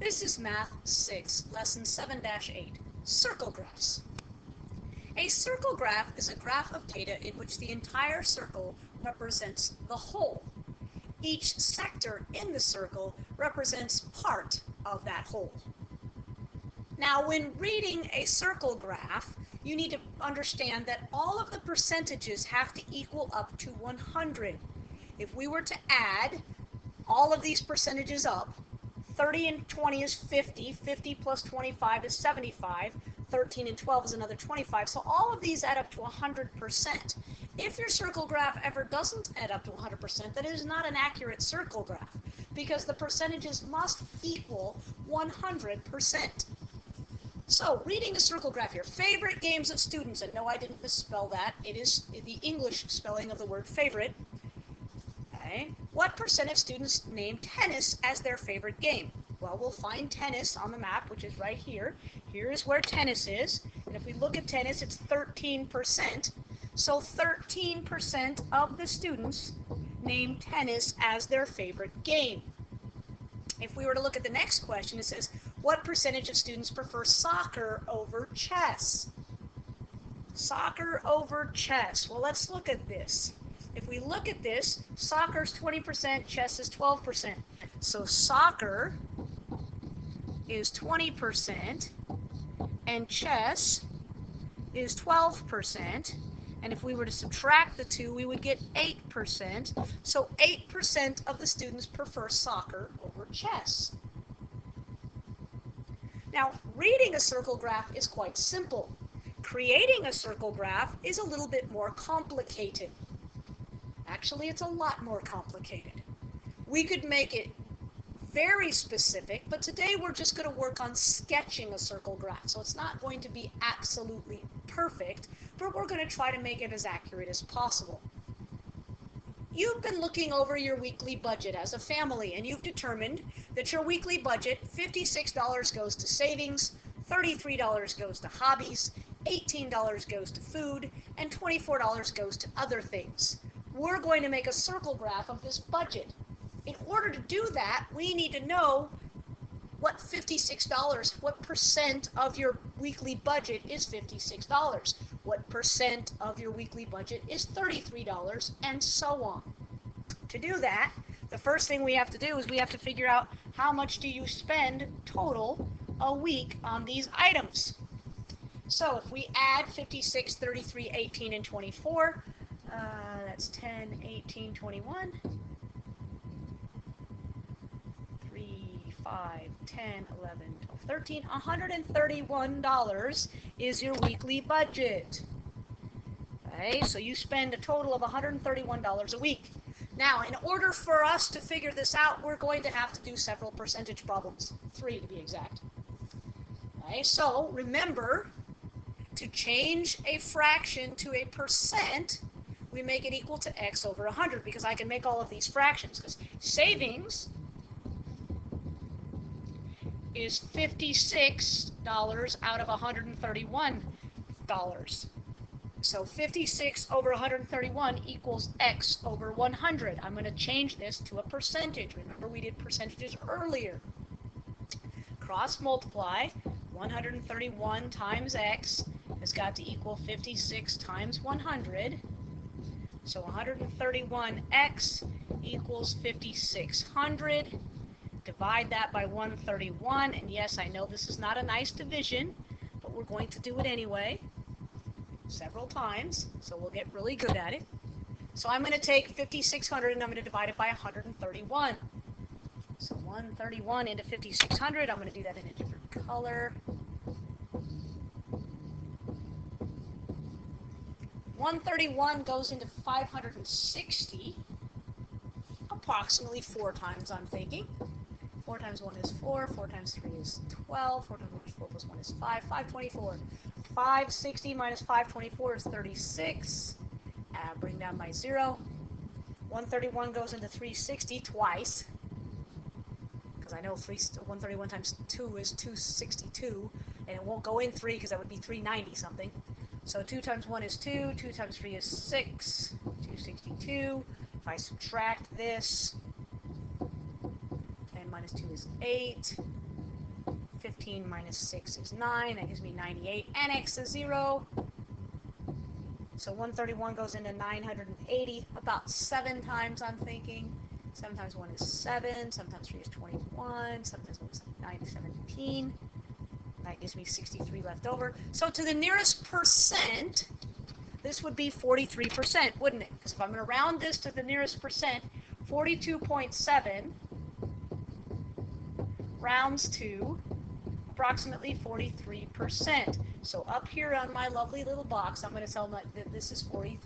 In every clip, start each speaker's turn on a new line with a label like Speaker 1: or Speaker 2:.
Speaker 1: This is Math 6, Lesson 7-8, Circle Graphs. A circle graph is a graph of data in which the entire circle represents the whole. Each sector in the circle represents part of that whole. Now, when reading a circle graph, you need to understand that all of the percentages have to equal up to 100. If we were to add all of these percentages up, 30 and 20 is 50, 50 plus 25 is 75, 13 and 12 is another 25, so all of these add up to 100%. If your circle graph ever doesn't add up to 100%, then it is not an accurate circle graph, because the percentages must equal 100%. So, reading a circle graph here, favorite games of students, and no, I didn't misspell that, it is the English spelling of the word favorite. Okay. What percent of students name tennis as their favorite game? Well, we'll find tennis on the map, which is right here. Here is where tennis is, and if we look at tennis, it's 13%. So 13% of the students name tennis as their favorite game. If we were to look at the next question, it says, what percentage of students prefer soccer over chess? Soccer over chess. Well, let's look at this. If we look at this, soccer is 20%, chess is 12%. So soccer is 20% and chess is 12%. And if we were to subtract the two, we would get 8%. So 8% of the students prefer soccer over chess. Now, reading a circle graph is quite simple. Creating a circle graph is a little bit more complicated. Actually, it's a lot more complicated. We could make it very specific, but today we're just going to work on sketching a circle graph. So it's not going to be absolutely perfect, but we're going to try to make it as accurate as possible. You've been looking over your weekly budget as a family, and you've determined that your weekly budget, $56 goes to savings, $33 goes to hobbies, $18 goes to food, and $24 goes to other things. We're going to make a circle graph of this budget. In order to do that, we need to know what $56, what percent of your weekly budget is $56, what percent of your weekly budget is $33, and so on. To do that, the first thing we have to do is we have to figure out how much do you spend total a week on these items. So if we add 56, 33, 18, and 24, that's 10, 18, 21, 3, 5, 10, 11, 12, 13, $131 is your weekly budget. Okay, so you spend a total of $131 a week. Now, in order for us to figure this out, we're going to have to do several percentage problems, 3 to be exact. Okay, so remember, to change a fraction to a percent, we make it equal to x over 100, because I can make all of these fractions, because savings is $56 out of $131. So 56 over 131 equals x over 100. I'm going to change this to a percentage. Remember, we did percentages earlier. Cross multiply, 131 times x has got to equal 56 times 100. So 131x equals 5600. Divide that by 131, and yes, I know this is not a nice division, but we're going to do it anyway several times, so we'll get really good at it. So I'm going to take 5600 and I'm going to divide it by 131. So 131 into 5600, I'm going to do that in a different color. 131 goes into 560, approximately 4 times, I'm thinking. 4 times 1 is 4, 4 times 3 is 12, 4 times 4 plus 1 is 5, 524. 560 minus 524 is 36. Bring down my 0. 131 goes into 360 twice, because I know 131 times 2 is 262, and it won't go in 3 because that would be 390 something. So 2 times 1 is 2, 2 times 3 is 6, 262. If I subtract this, 10 minus 2 is 8. 15 minus 6 is 9. That gives me 98. And x is 0. So 131 goes into 980 about 7 times, I'm thinking. Sometimes 1 is 7, sometimes 3 is 21, sometimes 1 is 9 is 17. That gives me 63 left over. So to the nearest percent, this would be 43%, wouldn't it? Because if I'm going to round this to the nearest percent, 42.7 rounds to approximately 43%. So up here on my lovely little box, I'm going to tell them that this is 43%.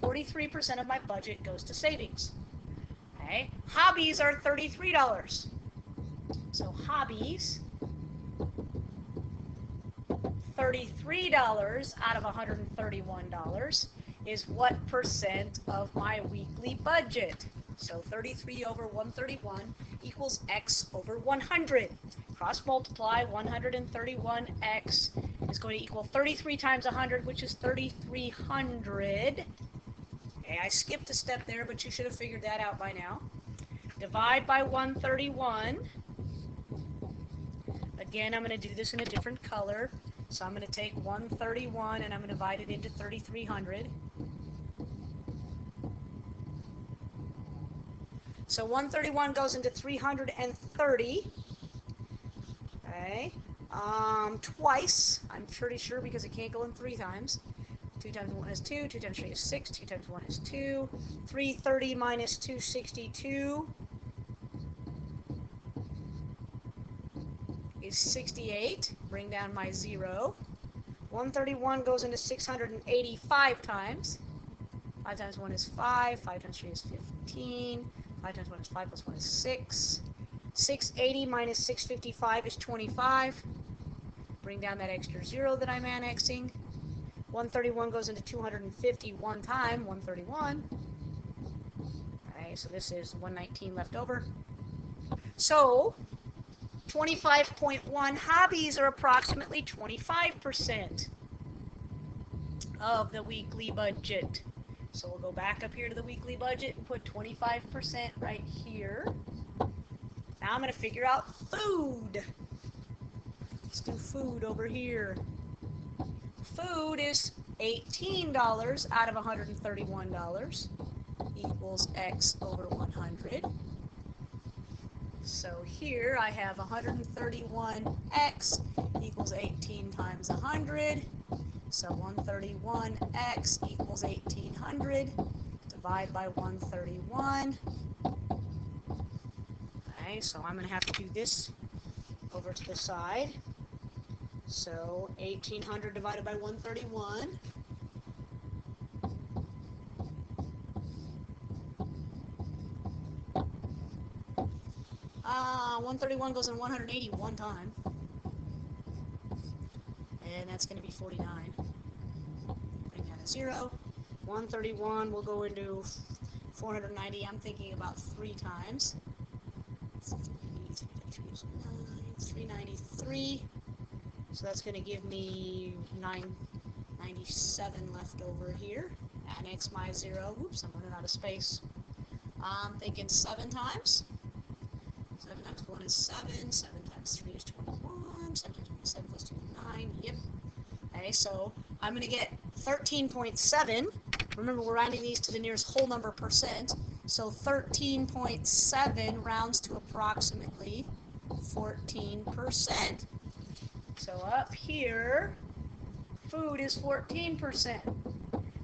Speaker 1: 43% of my budget goes to savings. Okay, hobbies are $33. So hobbies, $33 out of $131 is what percent of my weekly budget. So 33 over 131 equals x over 100. Cross multiply, 131x is going to equal 33 times 100, which is 3,300. Okay, I skipped a step there, but you should have figured that out by now. Divide by 131. Again, I'm going to do this in a different color. So I'm going to take 131 and I'm going to divide it into 3,300. So 131 goes into 330. Okay. Twice. I'm pretty sure because it can't go in 3 times. 2 times 1 is 2. 2 times 3 is 6. 2 times 1 is 2. 330 minus 262 is 68. Bring down my 0. 131 goes into 685 times. 5 times 1 is 5. 5 times 3 is 15. 5 times 1 is 5 plus 1 is 6. 680 minus 655 is 25. Bring down that extra 0 that I'm annexing. 131 goes into 250 one time, 131. Okay, so this is 119 left over. So 25.1 hobbies are approximately 25% of the weekly budget. So we'll go back up here to the weekly budget and put 25% right here. Now I'm going to figure out food. Let's do food over here. Food is $18 out of $131 equals x over 100. So here I have 131x equals 18 times 100. So 131x equals 1800. Divide by 131. Okay, so I'm going to have to do this over to the side. So 1800 divided by 131. 131 goes in 180 one time. And that's going to be 49. Bring down a 0. 131 will go into 490. I'm thinking about 3 times. 393. So that's going to give me 997 left over here. Annex my 0. Whoops, I'm running out of space. I'm thinking 7 times. 7 times 1 is 7. 7 times 3 is 21. 7 times 1 is 7 plus 2 is 9. Yep. Okay, so I'm going to get 13.7. Remember, we're rounding these to the nearest whole number percent. So 13.7 rounds to approximately 14%. So up here, food is 14%.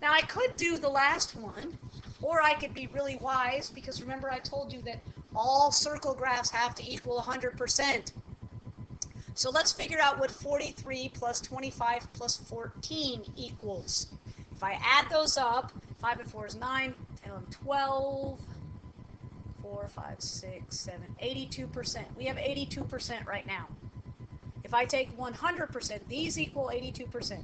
Speaker 1: Now I could do the last one, or I could be really wise, because remember I told you that all circle graphs have to equal 100%. So let's figure out what 43 plus 25 plus 14 equals. If I add those up, 5 and 4 is 9, 10 and 12, 4, 5, 6, 7, 82%. We have 82% right now. If I take 100%, these equal 82%.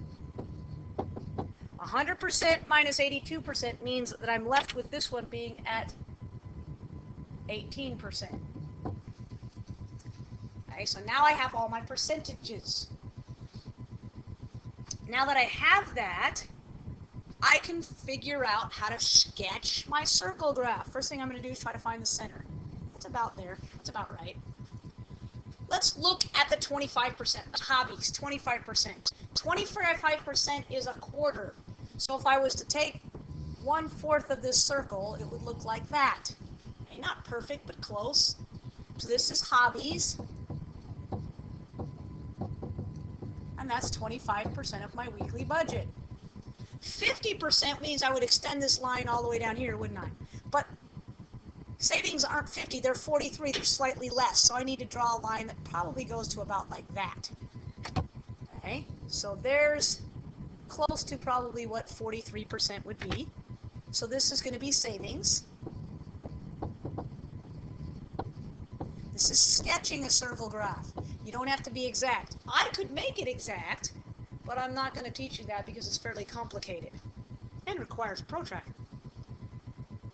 Speaker 1: 100% minus 82% means that I'm left with this one being at 18%. Okay, so now I have all my percentages. Now that I have that, I can figure out how to sketch my circle graph. First thing I'm going to do is try to find the center. It's about there. That's about right. Let's look at the 25%, the hobbies, 25%. 25% is a quarter. So if I was to take 1/4 of this circle, it would look like that. Okay, not perfect, but close. So this is hobbies. And that's 25% of my weekly budget. 50% means I would extend this line all the way down here, wouldn't I? But savings aren't 50, they're 43, they're slightly less. So I need to draw a line that probably goes to about like that. Okay, so there's close to probably what 43% would be. So this is going to be savings. This is sketching a circle graph. You don't have to be exact. I could make it exact, but I'm not going to teach you that because it's fairly complicated and requires a protractor.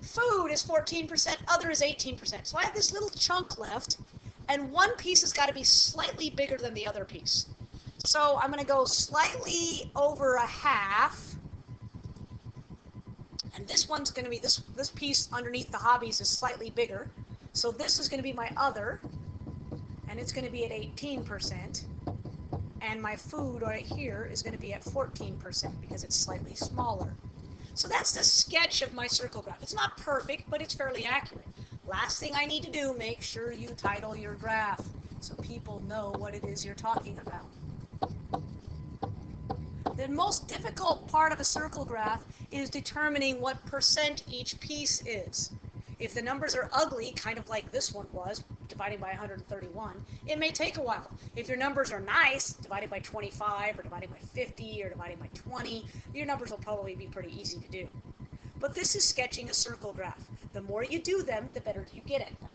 Speaker 1: Food is 14%, other is 18%. So I have this little chunk left, and one piece has got to be slightly bigger than the other piece. So I'm going to go slightly over a half, and this one's going to be, this piece underneath the hobbies is slightly bigger. So this is going to be my other, and it's going to be at 18%. And my food right here is going to be at 14% because it's slightly smaller. So that's the sketch of my circle graph. It's not perfect, but it's fairly accurate. Last thing I need to do, make sure you title your graph so people know what it is you're talking about. The most difficult part of a circle graph is determining what percent each piece is. If the numbers are ugly, kind of like this one was, dividing by 131, it may take a while. If your numbers are nice, divided by 25, or divided by 50, or divided by 20, your numbers will probably be pretty easy to do. But this is sketching a circle graph. The more you do them, the better you get at them.